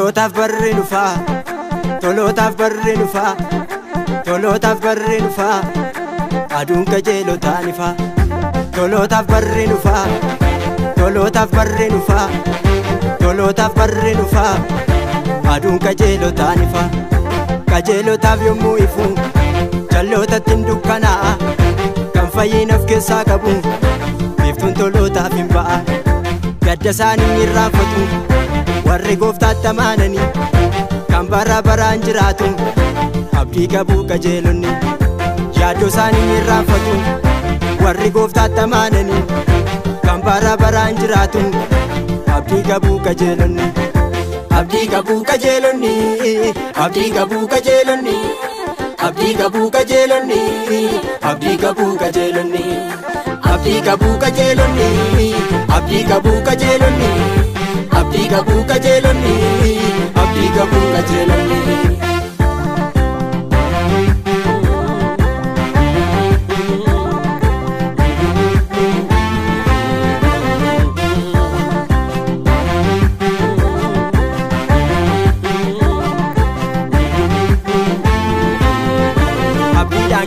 tolootaaf barri dhufaa, tolootaaf barri dhufaa, tolootaaf barri dhufaa, aduun qajeelotaan ifaa. Tolootaaf barri dhufaa, tolootaaf barri dhufaa, tolootaaf barri dhufaa, aduun qajeelotaan ifaa. Qajeelotaaf yommuu ifu jallootatti hin dukkanaa'a, kan fayyina of keessaa qabu biiftuun tolootaaf hin ba'a. Gadda isaanii hin irraanfatu warri gooftaatti amananii, kan bara baraan jiraatu abdii qabu qajeelonni. Yaaddoo isaanii hin irraanfatu warri gooftaatti amananii, kan bara baraan jiraatu abdii qabu qajeelonni. Abdii qabu qajeelonni, abdii qabu qajeelonni, abdii qabu qajeelonni, abdii qabu qajeelonni, abdii qabu qajeelonni, abdii qabu qajeelonni, abdii qabu qajeelonni, abdii qabu qajeelonni.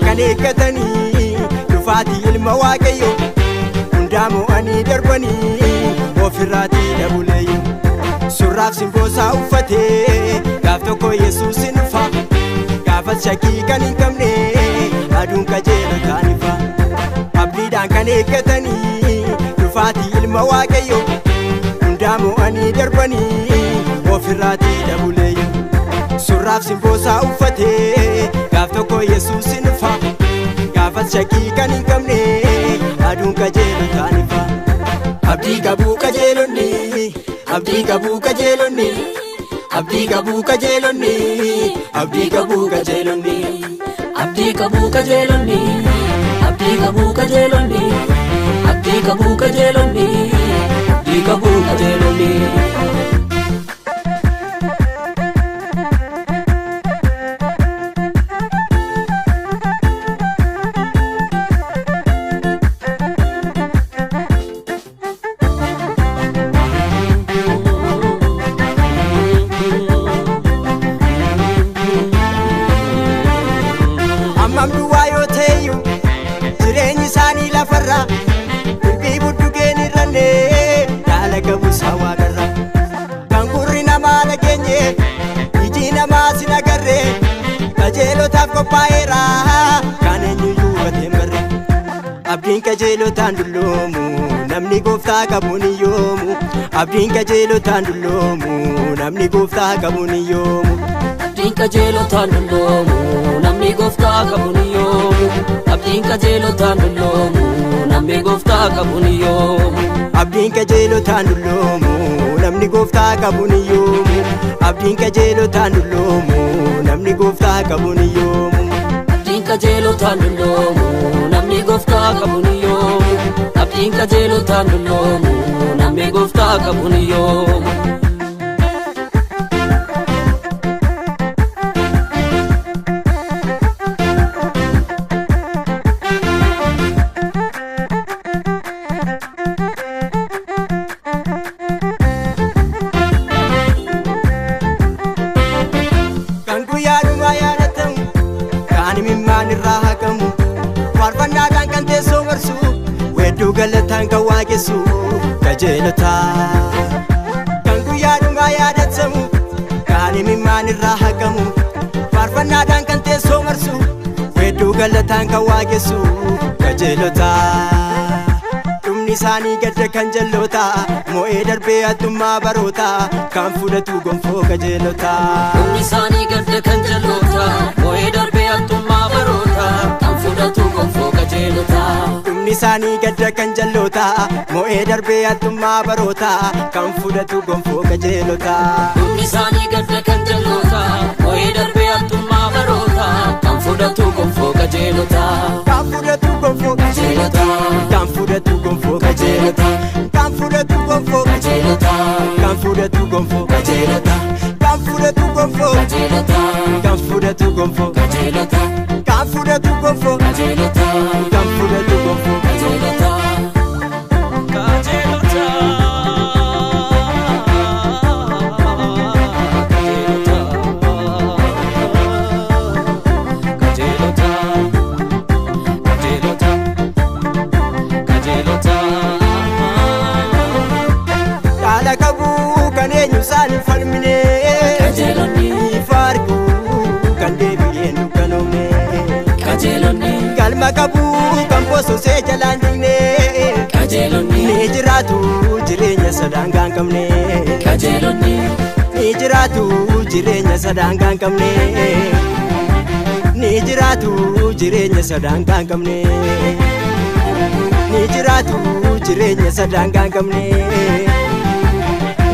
Kan eeggatanii dhufaatii ilma Waaqayyoo, hundaa mo'anii darbanii ofirraatii dhabuleeyyu. Surraaf simboosaa uffatee gaaf tokko Yesuus hin dhufa, gaafas shakkii kan hin qabne aduun qajeelotaan ifa. Abdiidhaan kan eeggatanii dhufaatii ilma Waaqayyoo, hundaa mo'anii darbanii ofirraatii dhabuleeyyu. Surraaf simboosaa uffatee gaaf tokko Yesuus hin dhufa, gaafas shakkii kan hin qabne aduun qajeelotaan ifa. Abdii qabu qajeelonni, abdii qabu qajeelonni, abdii qabu qajeelonni, abdii qabu qajeelonni, abdii qabu qajeelonni, abdii qabu qajeelonni, abdii qabu qajeelonni, abdii qabu qajeelonni. Amduwaa yoo ta'eyyuu jireenyi isaanii lafarraa, dubbii buddugeen irrannee dhaala qabu isaa waaqarraa. Kan gurri namaa nageenye iji namaa sin agarree, qajeelotaaf qophaa'eera kan eenyuyyuu hubatee marre. Abdiin qajeelotaan dulloomu namni gooftaa qabuun hiyyoomu, abdiin qajeelotaan dulloomu namni gooftaa qabuun hiyyoomu. Abdiin qajeelotaan dulloomu namni gooftaa qabuun hiyyoomu, abdiin qajeelotaan dulloomu namni gooftaa qabuun hiyyoomu. Abdiin qajeelotaan dulloomu namni gooftaa qabuun hiyyoomu, abdiin qajeelotaan dulloomu namni gooftaa qabuun hiyyoomu. Abdiin qajeelotaan dulloomu namni gooftaa qabuun hiyyoomu, abdiin qajeelotaan dulloomu namni gooftaa qabuun hiyyoomu. Irraa haqamu faarfannaadhaan kan teessoo marsu, weedduu galataan kan waaqessu qajeelotaa. Kan guyyaadhumaa yaadatamu kan imimmaan irraa haqamu, faarfannaadhaan kan teessoo marsu, weedduu galataan kan waaqessu qajeelotaa. Dhumni isaanii gadda kan jallootaa, mo'ee darbee addummaa barootaa, kan fudhatu gonfoo qajeelotaa. Dhumni isaanii gadda kan jallootaa, mo'ee darbee addummaa barootaa, kan fudhatu gonfoo qajeelotaa. Dhumni isaanii gadda kan jallootaa, mo'ee darbee addummaa barootaa, kan fudhatu gonfoo qajeelotaa. Dhumni isaanii gadda kan jallootaa, mo'ee darbee addummaa barootaa, kan fudhatu gonfoo qajeelotaa. Kan fudhatu gonfoo qajeelotaa, kan fudhatu gonfoo qajeelotaa, kan fudhatu gonfoo qajeelotaa, kan fudhatu gonfoo qajeelotaa, kan fudhatu gonfoo qajeelotaa, kan fudhatu gonfoo qajeelotaa, kan fudhatu gonfoo qajeelotaa, kan fudhatu gonfoo qajeelotaa. Qajeelotaa. sadaangaa hin qabne qajeelonni ni jiraatu jireenya sadaangaa hin qabne ni jiraatu jireenya sadaangaa hin qabne ni jiraatu jireenya sadaangaa hin qabne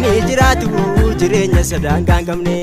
ni jiraatu jireenya sadaangaa hin qabne